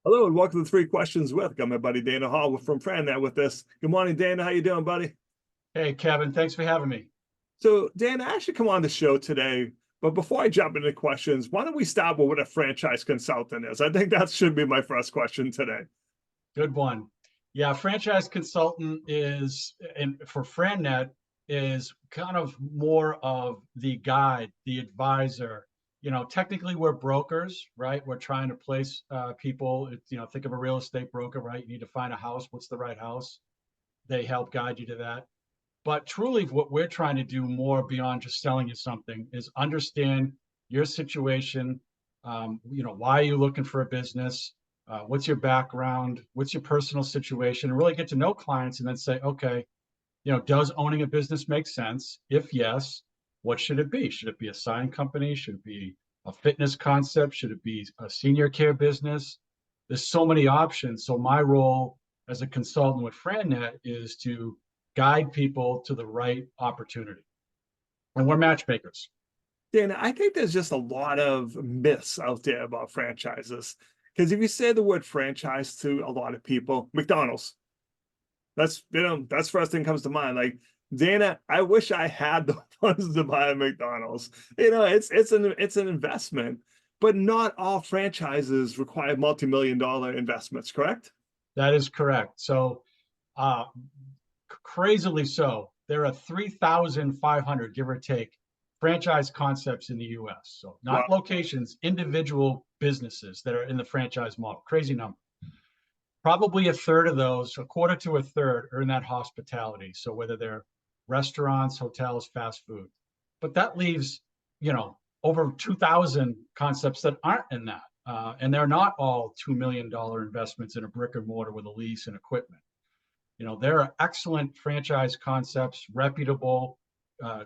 Hello and welcome to Three Questions with. Got my buddy Dana Hall from FranNet with this. Good morning, Dana. How you doing, buddy? Hey, Kevin, thanks for having me. So, Dana, I actually come on the show today, but before I jump into questions, why don't we start with what a franchise consultant is? I think that should be my first question today. Good one. Yeah, franchise consultant is, and for FranNet, is kind of more of the guide, the advisor. Technically we're brokers, right? We're trying to place people. Think of a real estate broker, right? You need to find a house. What's the right house? They help guide you to that. But truly, what we're trying to do more beyond just selling you something is understand your situation. Why are you looking for a business? What's your background? What's your personal situation? And really get to know clients and then say, okay, does owning a business make sense? If yes, what should it be? Should it be a sign company? Should it be a fitness concept? Should it be a senior care business? There's so many options. So my role as a consultant with FranNet is to guide people to the right opportunity. And we're matchmakers. Dana, I think there's just a lot of myths out there about franchises. Because if you say the word franchise to a lot of people, McDonald's, that's first thing comes to mind. Like, Dana, I wish I had the funds to buy a McDonald's. It's an investment, but not all franchises require multi-million dollar investments, correct? That is correct. So, uh, crazily so, there are 3,500, give or take, franchise concepts in the US. So, Wow. not locations, individual businesses that are in the franchise model. Crazy number. Probably a third of those, a quarter to a third, are in that hospitality. So, whether they're restaurants, hotels, fast food. But that leaves, over 2,000 concepts that aren't in that. And they're not all $2 million investments in a brick and mortar with a lease and equipment. There are excellent franchise concepts, reputable,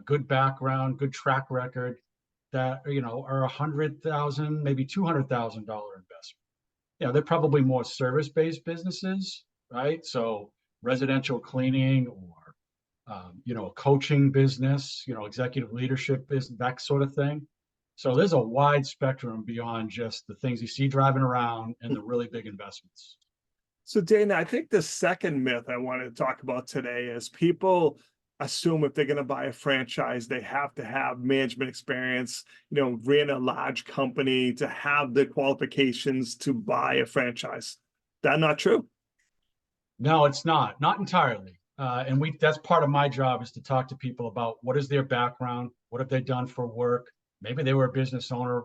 good background, good track record that are 100,000, maybe $200,000 investment. They're probably more service-based businesses, right? So residential cleaning or a coaching business, executive leadership business, that sort of thing. So there's a wide spectrum beyond just the things you see driving around and the really big investments. So, Dana, I think the second myth I wanted to talk about today is people assume if they're going to buy a franchise, they have to have management experience, ran a large company to have the qualifications to buy a franchise. That not true? No, it's not entirely. And that's part of my job is to talk to people about what is their background, what have they done for work. Maybe they were a business owner,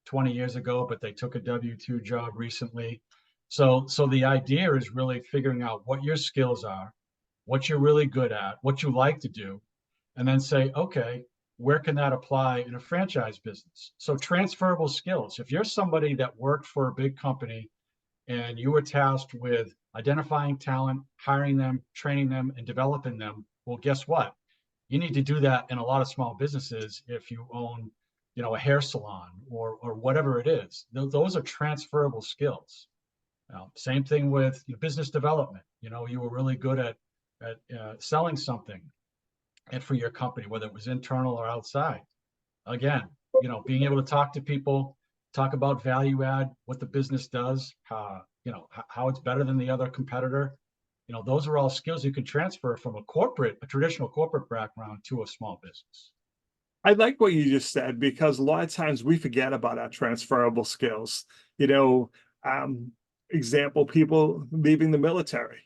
20 years ago, but they took a W-2 job recently. So the idea is really figuring out what your skills are, what you're really good at, what you like to do, and then say, okay, where can that apply in a franchise business? So transferable skills. If you're somebody that worked for a big company and you were tasked with identifying talent, hiring them, training them, and developing them, well, guess what? You need to do that in a lot of small businesses if you own, a hair salon or whatever it is. Those are transferable skills. Same thing with business development. You were really good at selling something and for your company, whether it was internal or outside. Again, being able to talk to people, talk about value add, what the business does, how it's better than the other competitor. Those are all skills you can transfer from a traditional corporate background to a small business. I like what you just said because a lot of times we forget about our transferable skills. You know, um, Example, people leaving the military.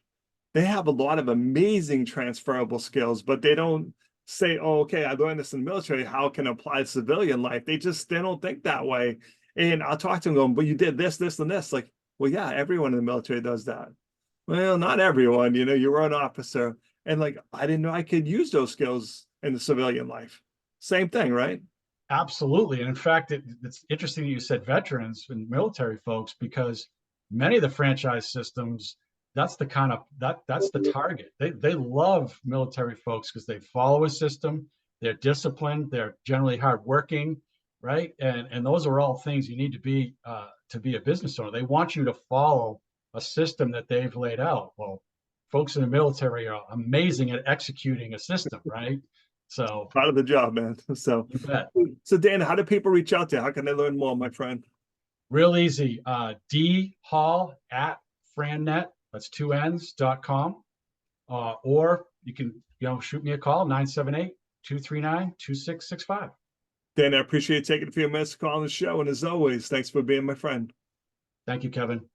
They have a lot of amazing transferable skills, but they don't say, "Oh, okay, I learned this in the military. How can I apply to civilian life?" They don't think that way. And I'll talk to them, going, "But you did this, this, and this." Like, well, yeah, everyone in the military does that. Well, not everyone. You were an officer, and like, I didn't know I could use those skills in the civilian life. Same thing, right? Absolutely. And in fact, it's interesting that you said veterans and military folks because many of the franchise systems, that's the target. They love military folks because they follow a system, they're disciplined, they're generally hardworking, right? And those are all things you need to be a business owner. They want you to follow a system that they've laid out. Well, folks in the military are amazing at executing a system, right? So Part of the job, man. So, you bet. so Dan, how do people reach out to you? How can they learn more, my friend? Real easy. dhall@FranNet, that's 2Ns.com. Or you can, shoot me a call, 978-239-2665. Dan, I appreciate you taking a few minutes to call on the show. And as always, thanks for being my friend. Thank you, Kevin.